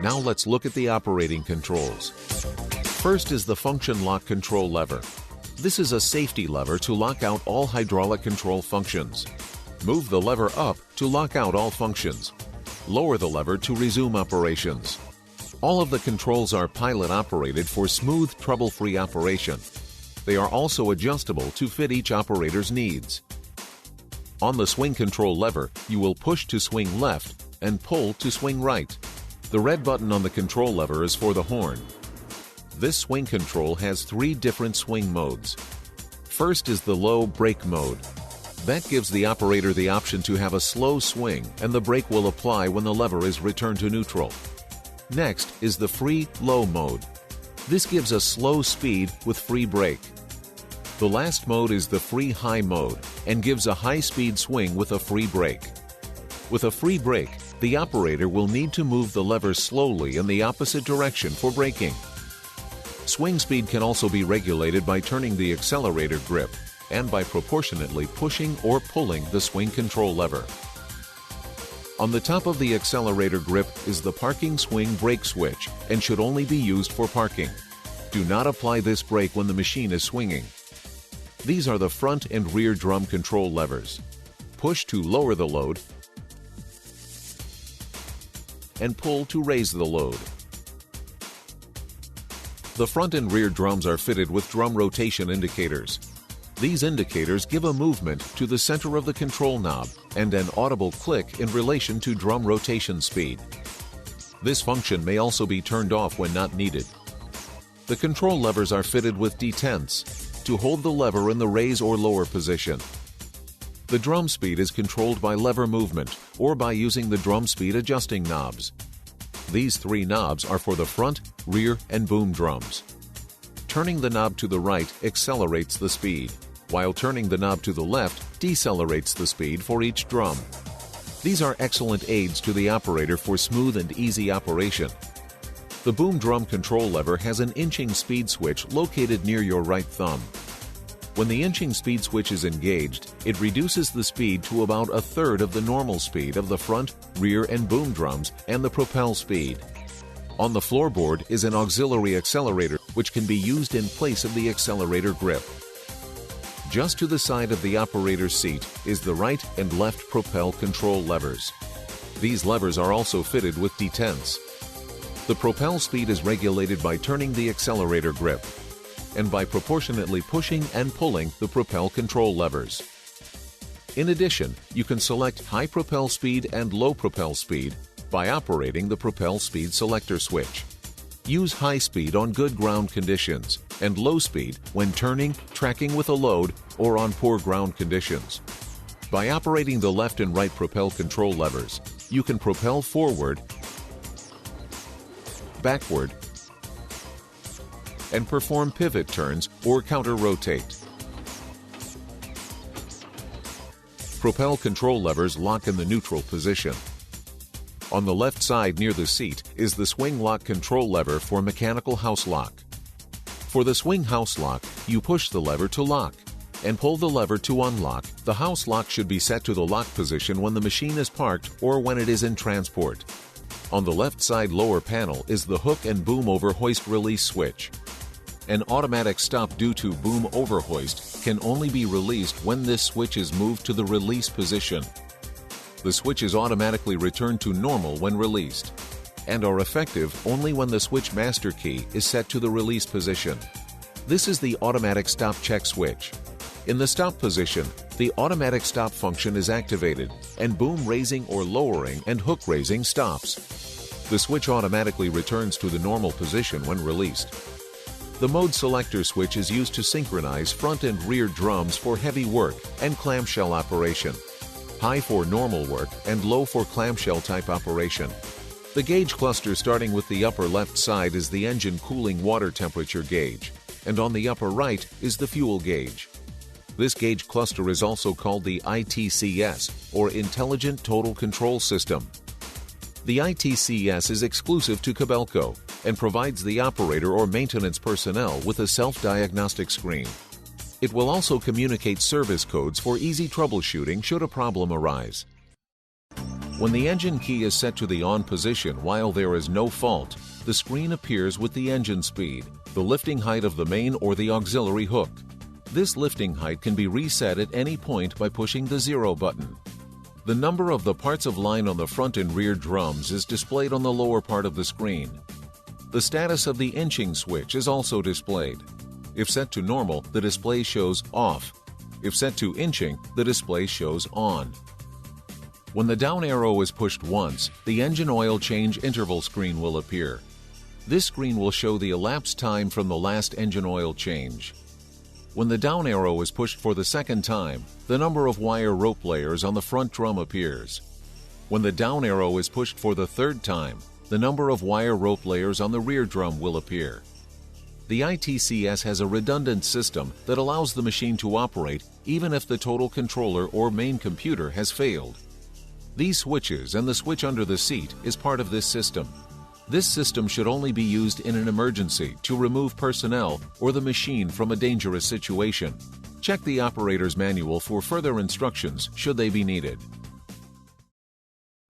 Now let's look at the operating controls. First is the function lock control lever. This is a safety lever to lock out all hydraulic control functions. Move the lever up to lock out all functions. Lower the lever to resume operations. All of the controls are pilot-operated for smooth, trouble-free operation. They are also adjustable to fit each operator's needs. On the swing control lever, you will push to swing left and pull to swing right. The red button on the control lever is for the horn. This swing control has 3 different swing modes. First is the low brake mode. That gives the operator the option to have a slow swing, and the brake will apply when the lever is returned to neutral. Next is the free low mode. This gives a slow speed with free brake. The last mode is the free high mode and gives a high-speed swing with a free brake. With a free brake, the operator will need to move the lever slowly in the opposite direction for braking. Swing speed can also be regulated by turning the accelerator grip and by proportionately pushing or pulling the swing control lever. On the top of the accelerator grip is the parking swing brake switch and should only be used for parking. Do not apply this brake when the machine is swinging. These are the front and rear drum control levers. Push to lower the load and pull to raise the load. The front and rear drums are fitted with drum rotation indicators. These indicators give a movement to the center of the control knob and an audible click in relation to drum rotation speed. This function may also be turned off when not needed. The control levers are fitted with detents to hold the lever in the raise or lower position. The drum speed is controlled by lever movement or by using the drum speed adjusting knobs. These 3 knobs are for the front, rear, and boom drums. Turning the knob to the right accelerates the speed, while turning the knob to the left decelerates the speed for each drum. These are excellent aids to the operator for smooth and easy operation. The boom drum control lever has an inching speed switch located near your right thumb. When the inching speed switch is engaged, it reduces the speed to about 1/3 of the normal speed of the front, rear, and boom drums and the propel speed. On the floorboard is an auxiliary accelerator which can be used in place of the accelerator grip. Just to the side of the operator's seat is the right and left propel control levers. These levers are also fitted with detents. The propel speed is regulated by turning the accelerator grip and by proportionately pushing and pulling the propel control levers. In addition, you can select high propel speed and low propel speed by operating the propel speed selector switch. Use high speed on good ground conditions and low speed when turning, tracking with a load, or on poor ground conditions. By operating the left and right propel control levers, you can propel forward, backward, and perform pivot turns or counter-rotate. Propel control levers lock in the neutral position. On the left side near the seat is the swing lock control lever for mechanical house lock. For the swing house lock, you push the lever to lock and pull the lever to unlock. The house lock should be set to the lock position when the machine is parked or when it is in transport. On the left side lower panel is the hook and boom over hoist release switch. An automatic stop due to boom over hoist can only be released when this switch is moved to the release position. The switch is automatically returned to normal when released and are effective only when the switch master key is set to the release position. This is the automatic stop check switch. In the stop position, the automatic stop function is activated and boom raising or lowering and hook raising stops. The switch automatically returns to the normal position when released. The mode selector switch is used to synchronize front and rear drums for heavy work and clamshell operation, high for normal work and low for clamshell type operation. The gauge cluster starting with the upper left side is the engine cooling water temperature gauge, and on the upper right is the fuel gauge. This gauge cluster is also called the ITCS, or Intelligent Total Control System. The ITCS is exclusive to Kobelco and provides the operator or maintenance personnel with a self-diagnostic screen. It will also communicate service codes for easy troubleshooting should a problem arise. When the engine key is set to the on position while there is no fault, the screen appears with the engine speed, the lifting height of the main or the auxiliary hook. This lifting height can be reset at any point by pushing the 0 button. The number of the parts of line on the front and rear drums is displayed on the lower part of the screen. The status of the inching switch is also displayed. If set to normal, the display shows off. If set to inching, the display shows on. When the down arrow is pushed once, the engine oil change interval screen will appear. This screen will show the elapsed time from the last engine oil change. When the down arrow is pushed for the second time, the number of wire rope layers on the front drum appears. When the down arrow is pushed for the third time, the number of wire rope layers on the rear drum will appear. The ITCS has a redundant system that allows the machine to operate even if the total controller or main computer has failed. These switches and the switch under the seat is part of this system. This system should only be used in an emergency to remove personnel or the machine from a dangerous situation. Check the operator's manual for further instructions should they be needed.